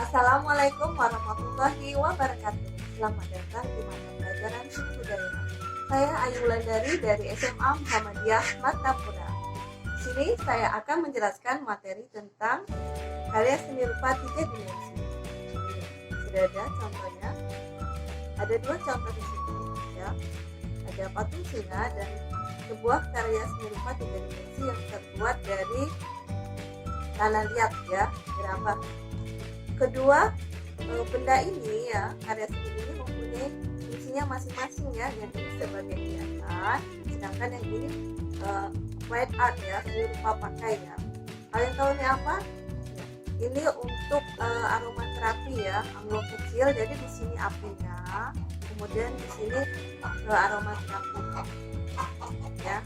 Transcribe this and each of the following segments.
Assalamualaikum warahmatullahi wabarakatuh. Selamat datang di mata pelajaran Seni Budaya. Saya Ayu Wulandari dari SMA Muhammadiyah Martapura. Di sini saya akan menjelaskan materi tentang karya seni rupa 3 dimensi. Sudah ada contohnya. Ada 2 contoh di sini ya. Ada patung singa dan sebuah karya seni rupa 3 dimensi yang terbuat dari tanah liat ya, gerabah. Kedua benda ini ya, karya seni ini mempunyai fungsinya masing-masing ya, yang ini sebagai hiasan, sedangkan yang ini white art ya, seni rupa pakai ya. Kalian tahu ini apa? Ya, ini untuk aromaterapi ya, anggur kecil, jadi di sini apinya, kemudian di sini aromaterapi ya.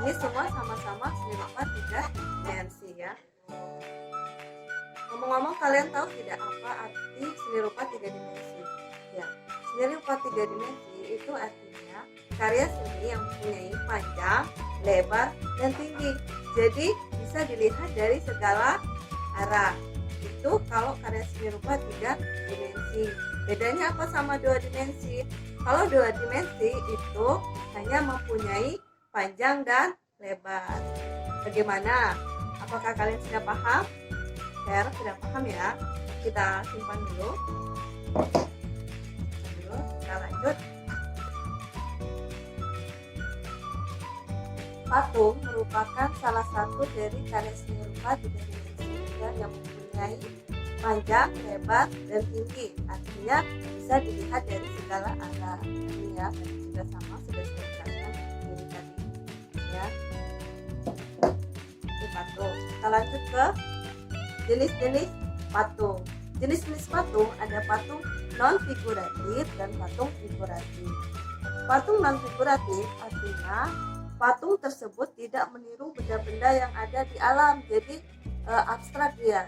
Ini semua sama-sama seni rupa 3 dimensi ya. Ngomong-ngomong, kalian tahu tidak apa arti seni rupa 3 dimensi? Ya, seni rupa 3 dimensi itu artinya karya seni yang mempunyai panjang, lebar, dan tinggi. Jadi bisa dilihat dari segala arah. Itu kalau karya seni rupa 3 dimensi. Bedanya apa sama 2 dimensi? Kalau 2 dimensi itu hanya mempunyai panjang dan lebar. Bagaimana? Apakah kalian sudah paham? Saya harap sudah paham ya. Kita simpan dulu. Kita lanjut. Patung merupakan salah satu dari karya seni rupa 3 dimensi yang mempunyai panjang, lebar, dan tinggi. Artinya bisa dilihat dari segala arah. Ini ya, tadi sudah sama, sudah saya jelaskan ini tadi. Ya. Ini patung. Kita lanjut ke jenis-jenis patung. Jenis-jenis patung ada patung non-figuratif dan patung figuratif. Patung non-figuratif artinya patung tersebut tidak meniru benda-benda yang ada di alam, jadi abstrak ya,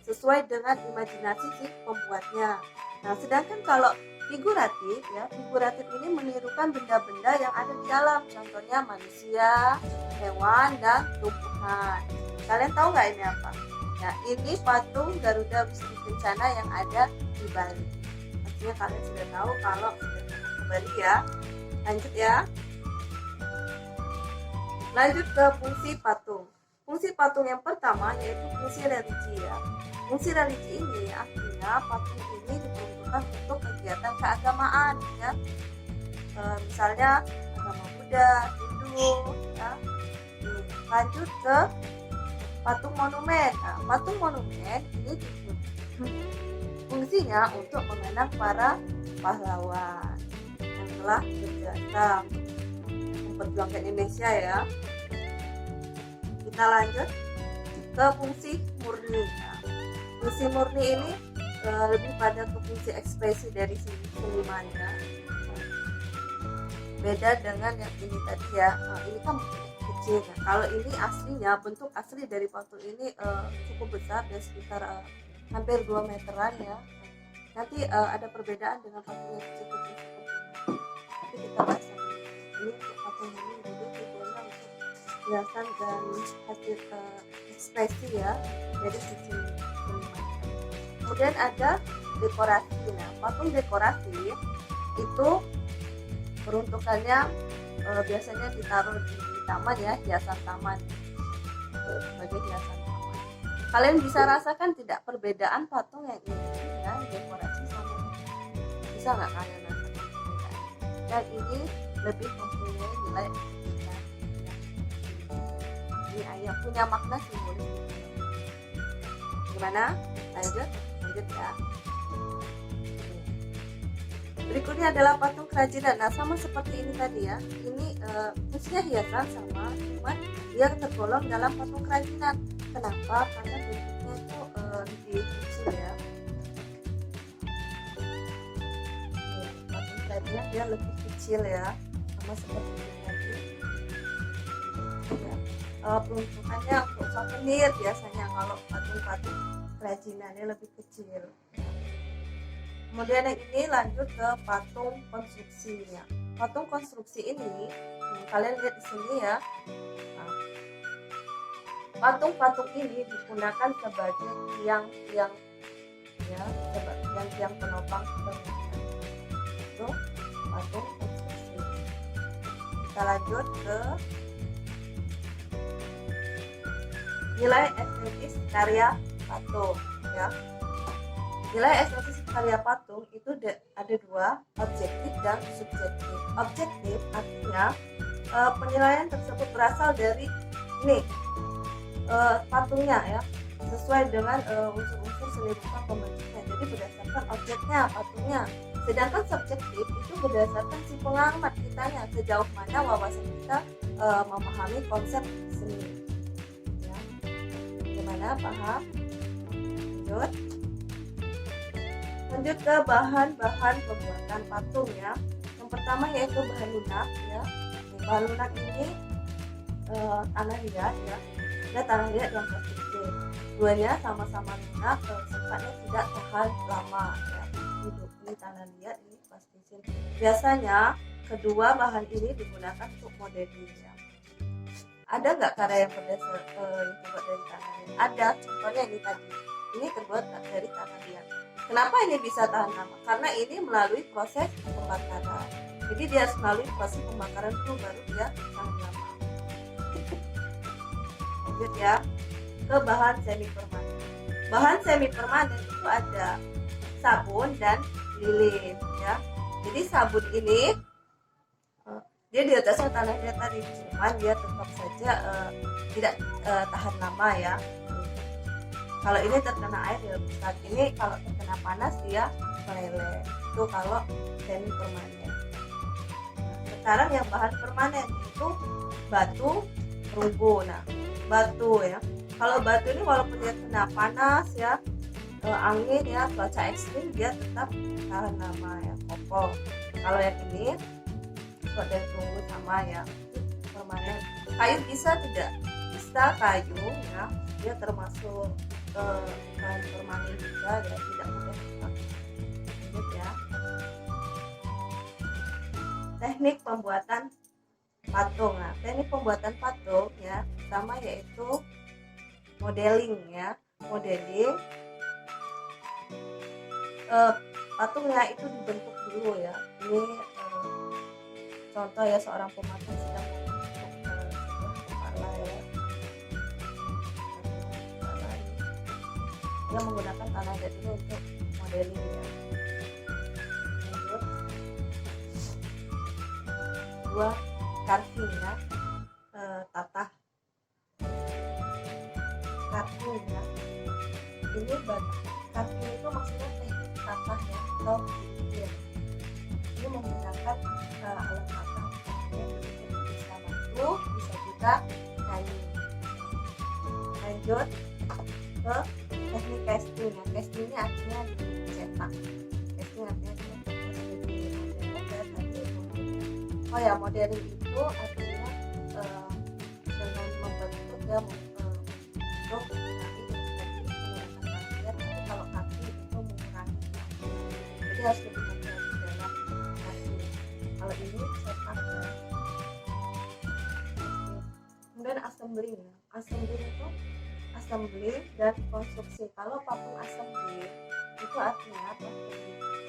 sesuai dengan imajinasi si pembuatnya. Nah, sedangkan kalau figuratif ya, figuratif ini menirukan benda-benda yang ada di alam, contohnya manusia, hewan, dan tumbuhan. Kalian tahu nggak ini apa? Nah, ini patung Garuda Wisnu Kencana yang ada di Bali. Artinya kalian sudah tahu kalau sudah ke Bali ya. Lanjut ya. Lanjut ke fungsi patung. Fungsi patung yang pertama yaitu fungsi religi ya. Fungsi religi ini artinya patung ini diperuntukkan untuk kegiatan keagamaan ya. Misalnya agama Buddha, Hindu ya. Lanjut ke patung monumen. Nah, patung monumen ini fungsinya untuk mengenang para pahlawan yang telah berjasa memperjuangkan Indonesia ya. Kita lanjut ke fungsi murni. Nah, fungsi murni ini lebih pada ke fungsi ekspresi dari seniman ya. Beda dengan yang ini tadi ya. Nah, ini kan kecil. Nah, kalau ini aslinya, bentuk asli dari patung ini cukup besar dan sekitar hampir 2 meteran ya. Nanti ada perbedaan dengan patung yang kecil-kecil seperti ini. Tapi kita bahas lagi. Ini untuk patung ini jadi tujuannya untuk hiasan dan hasil ekspresi ya dari sisi seniman. Kemudian ada dekorasi. Nah, patung dekorasi itu peruntukannya biasanya ditaruh di taman ya, hiasan taman, sebagai hiasan taman. Kalian bisa rasakan tidak perbedaan patung yang ini ya, dekorasi sama bisa nggak kalian rasakan perbedaan? Dan ini lebih mempunyai nilai ya. Ini ayam punya makna simbolis. Gimana? Lanjut ya. Berikutnya adalah patung kerajinan. Nah, sama seperti ini tadi ya. Ini fungsinya hiasan sama, cuma dia tergolong dalam patung kerajinan. Kenapa? Karena bentuknya itu lebih kecil ya. Patung kerajinan dia lebih kecil ya, sama seperti ini tadi. Ya. Peruntukannya untuk souvenir biasanya kalau patung-patung kerajinannya lebih kecil. Kemudian yang ini lanjut ke patung konstruksi ya. Patung konstruksi ini kalian lihat di sini ya. Nah, patung-patung ini digunakan sebagai tiang-tiang ya, yang penopang bangunan itu patung konstruksi. Kita lanjut ke nilai estetis karya patung ya. Nilai estetis karya patung itu ada dua, objektif dan subjektif. Objektif artinya penilaian tersebut berasal dari ini patungnya ya, sesuai dengan unsur-unsur seni rupa pembentuknya. Jadi berdasarkan objeknya, patungnya. Sedangkan subjektif itu berdasarkan si pengamat kitanya, sejauh mana wawasan kita memahami konsep seni. Ya. Gimana, paham? Lanjut ke bahan-bahan pembuatan patung ya. Yang pertama yaitu bahan lunak ya. Bahan lunak ini tanah liat ya. Ada tanah liat yang positif. Duanya sama-sama lunak, sifatnya tidak tahan lama ya. Ini tanah liat, ini plastisir. Biasanya kedua bahan ini digunakan untuk modeling ya. Ada nggak karya yang terbuat dari tanah liat? Ada, contohnya ini tadi. Ini terbuat dari tanah liat. Kenapa ini bisa tahan lama? Karena ini melalui proses pembakaran. Jadi dia harus melalui proses pembakaran dulu baru dia tahan lama. Lanjut ya ke bahan semi permanen. Bahan semi permanen itu ada sabun dan lilin ya. Jadi sabun ini dia di atasnya tanah liat tadi, cuman dia tetap saja tidak tahan lama ya. Kalau ini terkena air dia rusak, ini kalau terkena panas dia meleleh. Itu kalau semi permanen. Nah, sekarang yang bahan permanen itu batu, perunggu. Nah, batu ya. Kalau batu ini walaupun dia kena panas ya, angin ya, cuaca ekstrim, dia tetap tahan lama ya, kokoh. Kalau yang ini kok dari perunggu sama ya, permanen. Kayu bisa tidak? Bisa kayu ya, dia termasuk bahan permanen juga ya, tidak mudah rusak. Lanjut ya. Teknik pembuatan patung. Nah, teknik pembuatan patung ya, pertama yaitu modeling ya. Modeling patungnya itu dibentuk dulu ya. Ini contoh ya, seorang pematung sedang membentuk sebuah kepala ya. Dia menggunakan tanah liat ini untuk modeling ya. Lanjut dua, carving ya, tatah carving ya. Ini carving itu maksudnya teknik tatah ya, atau bikin. Ini menggunakan alat tatah yang bisa batu, bisa juga kayu. Lanjut ke teknik casting ya. Casting ini artinya dicetak. Casting artinya dicetak. Oh ya, modeling itu artinya dengan membentuk ya, membentuk nanti jadi menggunakan tanah. Tapi kalau kaki itu mengurangi, jadi harus lebih hati-hati dalam kaki. Kalau ini cetak ya. Kemudian assembling ya. Assembling itu assembly dan konstruksi. Kalau patung assembly itu artinya patung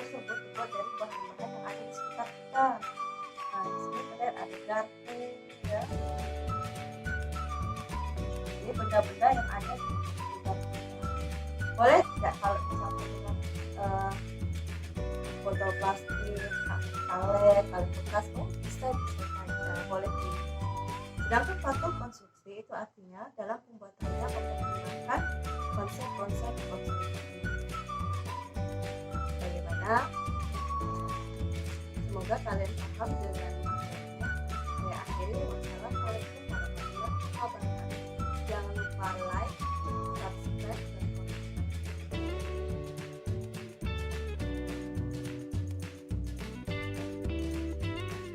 tersebut dibuat dari bahan-bahan yang ada di sekitar kita. Nah, di sini kalian ada garpu ya. Ini benda-benda yang ada di sekitar kita. Boleh tidak kalau misalnya dengan botol plastik, kalet, kalet bekas, bisa saja, boleh tidak. Sedangkan patung konstruksi itu artinya dalam pembuatannya mempergunakan konsep-konsep konstruksi. Bagaimana? Semoga kalian paham dengan materinya. Saya akhiri.